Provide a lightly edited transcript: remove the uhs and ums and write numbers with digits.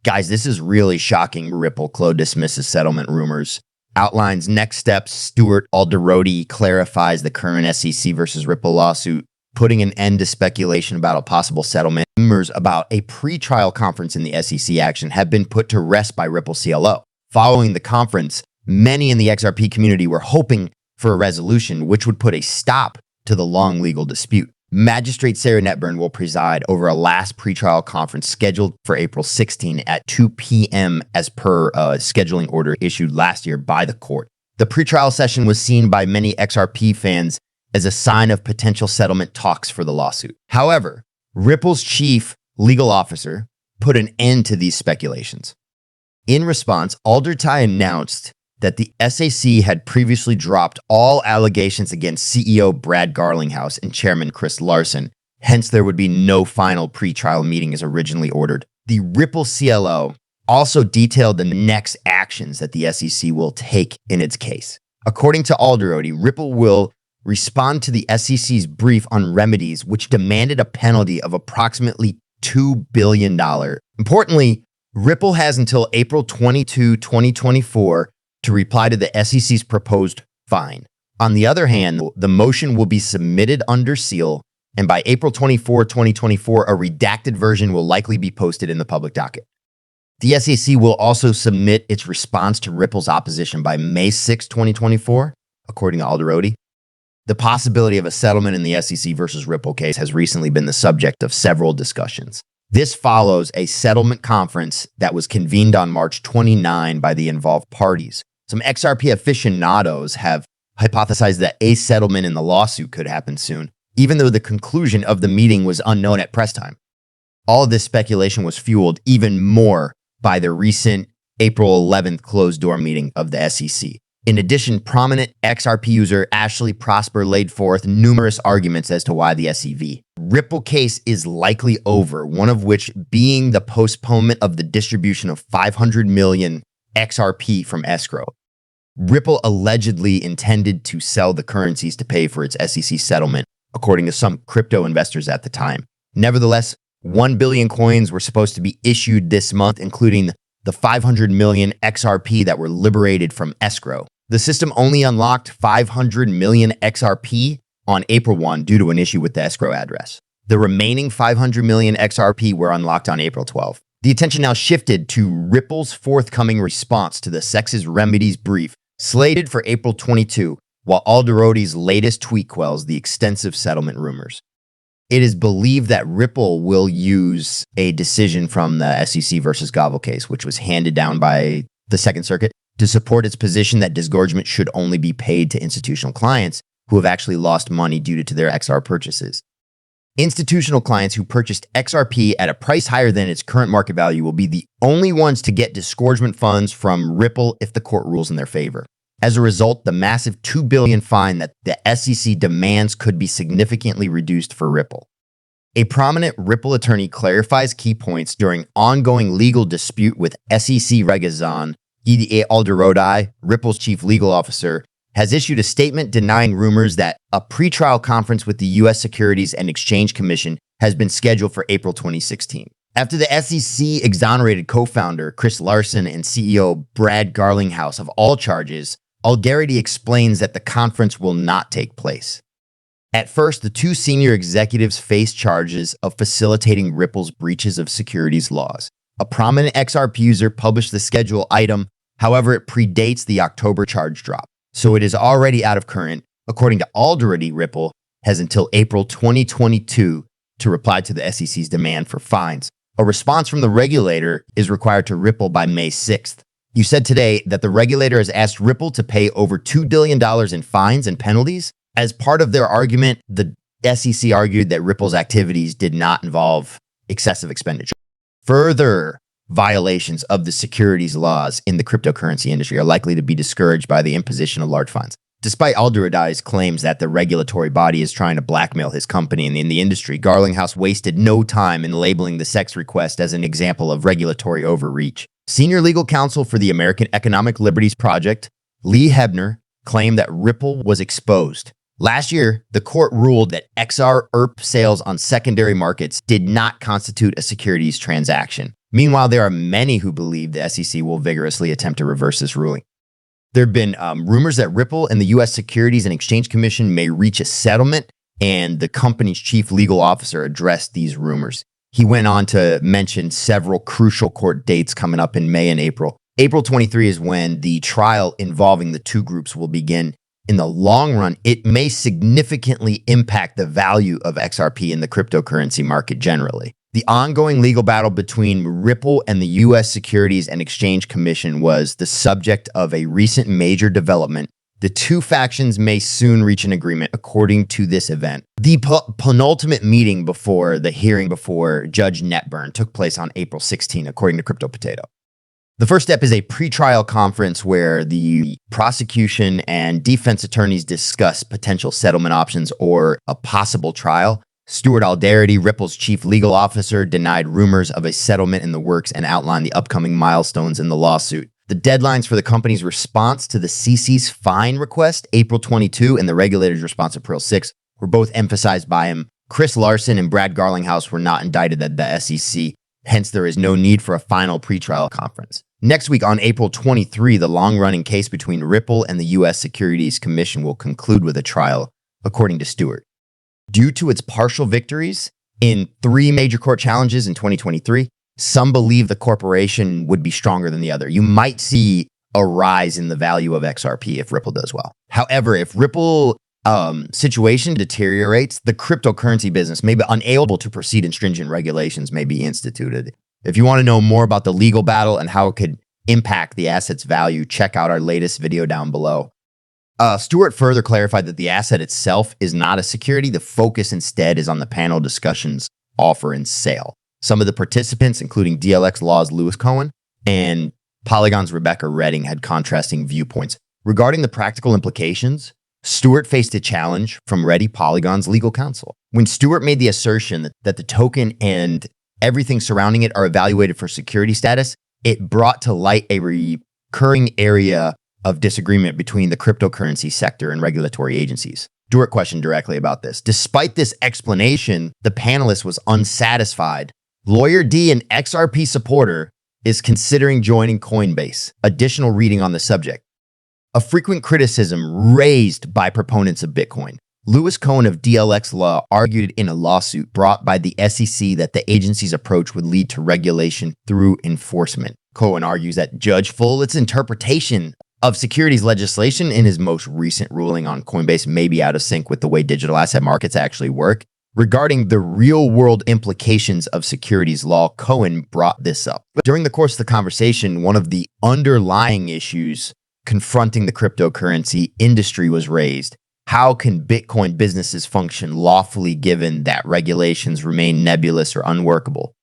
Guys, this is really shocking. Ripple CLO dismisses settlement rumors. Outlines next steps. Stuart Alderodi clarifies the current SEC versus Ripple lawsuit, putting an end to speculation about a possible settlement. Rumors about a pre-trial conference in the SEC action have been put to rest by Ripple CLO. Following the conference, many in the XRP community were hoping for a resolution, which would put a stop to the long legal dispute. Magistrate Sarah Netburn will preside over a last pretrial conference scheduled for April 16 at 2 p.m. as per a scheduling order issued last year by the court. The pretrial session was seen by many XRP fans as a sign of potential settlement talks for the lawsuit. However, Ripple's chief legal officer put an end to these speculations. In response, Alderodi announced that the SEC had previously dropped all allegations against CEO Brad Garlinghouse and Chairman Chris Larsen. Hence, there would be no final pre-trial meeting as originally ordered. The Ripple CLO also detailed the next actions that the SEC will take in its case. According to Alderodi, Ripple will respond to the SEC's brief on remedies, which demanded a penalty of approximately $2 billion. Importantly, Ripple has until April 22, 2024 to reply to the SEC's proposed fine. On the other hand, the motion will be submitted under seal, and by April 24, 2024, a redacted version will likely be posted in the public docket. The SEC will also submit its response to Ripple's opposition by May 6, 2024, according to Alderodi. The possibility of a settlement in the SEC versus Ripple case has recently been the subject of several discussions. This follows a settlement conference that was convened on March 29 by the involved parties. Some XRP aficionados have hypothesized that a settlement in the lawsuit could happen soon, even though the conclusion of the meeting was unknown at press time. All of this speculation was fueled even more by the recent April 11th closed-door meeting of the SEC. In addition, prominent XRP user Ashley Prosper laid forth numerous arguments as to why the SEC Ripple case is likely over, one of which being the postponement of the distribution of 500 million XRP from escrow. Ripple allegedly intended to sell the currencies to pay for its SEC settlement, according to some crypto investors at the time. Nevertheless, 1 billion coins were supposed to be issued this month, including the 500 million XRP that were liberated from escrow. The system only unlocked 500 million XRP on April 1 due to an issue with the escrow address. The remaining 500 million XRP were unlocked on April 12. The attention now shifted to Ripple's forthcoming response to the Sex's Remedies brief, slated for April 22, while Alderodi's latest tweet quells the extensive settlement rumors. It is believed that Ripple will use a decision from the SEC versus Gobble case, which was handed down by the Second Circuit, to support its position that disgorgement should only be paid to institutional clients who have actually lost money due to their XR purchases. Institutional clients who purchased XRP at a price higher than its current market value will be the only ones to get disgorgement funds from Ripple if the court rules in their favor. As a result, the massive $2 billion fine that the SEC demands could be significantly reduced for Ripple. A prominent Ripple attorney clarifies key points during ongoing legal dispute with SEC Regazon. EDA Alderodi, Ripple's chief legal officer, has issued a statement denying rumors that a pretrial conference with the U.S. Securities and Exchange Commission has been scheduled for April 2016. After the SEC exonerated co-founder Chris Larsen and CEO Brad Garlinghouse of all charges, Alderodi explains that the conference will not take place. At first, the two senior executives face charges of facilitating Ripple's breaches of securities laws. A prominent XRP user published the schedule item, however, it predates the October charge drop, so it is already out of current. According to Alderodi, Ripple has until April 2022 to reply to the SEC's demand for fines. A response from the regulator is required to Ripple by May 6th. You said today that the regulator has asked Ripple to pay over $2 billion in fines and penalties. As part of their argument, the SEC argued that Ripple's activities did not involve excessive expenditure. Further violations of the securities laws in the cryptocurrency industry are likely to be discouraged by the imposition of large fines. Despite Alderodi's claims that the regulatory body is trying to blackmail his company in the industry, Garlinghouse wasted no time in labeling the SEC request as an example of regulatory overreach. Senior legal counsel for the American Economic Liberties Project, Lee Hebner, claimed that Ripple was exposed. Last year, the court ruled that XRP sales on secondary markets did not constitute a securities transaction. Meanwhile, there are many who believe the SEC will vigorously attempt to reverse this ruling. There have been rumors that Ripple and the U.S. Securities and Exchange Commission may reach a settlement, and the company's chief legal officer addressed these rumors. He went on to mention several crucial court dates coming up in May and April. April 23 is when the trial involving the two groups will begin. In the long run, it may significantly impact the value of XRP in the cryptocurrency market generally. The ongoing legal battle between Ripple and the U.S. Securities and Exchange Commission was the subject of a recent major development. The two factions may soon reach an agreement, according to this event. The penultimate meeting before the hearing before Judge Netburn took place on April 16, according to Crypto Potato. The first step is a pretrial conference where the prosecution and defense attorneys discuss potential settlement options or a possible trial. Stuart Aldarity, Ripple's chief legal officer, denied rumors of a settlement in the works and outlined the upcoming milestones in the lawsuit. The deadlines for the company's response to the CC's fine request, April 22, and the regulator's response, April 6, were both emphasized by him. Chris Larson and Brad Garlinghouse were not indicted at the SEC. Hence, there is no need for a final pretrial conference. Next week, on April 23, the long-running case between Ripple and the U.S. Securities Commission will conclude with a trial, according to Stewart. Due to its partial victories in 3 major court challenges in 2023, some believe the corporation would be stronger than the other. You might see a rise in the value of XRP if Ripple does well. However, if Ripple situation deteriorates, the cryptocurrency business may be unable to proceed and stringent regulations may be instituted. If you want to know more about the legal battle and how it could impact the asset's value, check out our latest video down below. Stewart further clarified that the asset itself is not a security. The focus instead is on the panel discussions, offer, and sale. Some of the participants, including DLX Law's Lewis Cohen and Polygon's Rebecca Redding, had contrasting viewpoints. Regarding the practical implications, Stewart faced a challenge from Reddy, Polygon's legal counsel. When Stewart made the assertion that the token and everything surrounding it are evaluated for security status, it brought to light a recurring area of disagreement between the cryptocurrency sector and regulatory agencies. Stewart questioned directly about this. Despite this explanation, the panelist was unsatisfied. Lawyer D, an XRP supporter, is considering joining Coinbase. Additional reading on the subject. A frequent criticism raised by proponents of Bitcoin. Lewis Cohen of DLX Law argued in a lawsuit brought by the SEC that the agency's approach would lead to regulation through enforcement. Cohen argues that Judge Follett's interpretation of securities legislation in his most recent ruling on Coinbase may be out of sync with the way digital asset markets actually work. Regarding the real-world implications of securities law, Cohen brought this up. During the course of the conversation, one of the underlying issues confronting the cryptocurrency industry was raised. How can Bitcoin businesses function lawfully given that regulations remain nebulous or unworkable?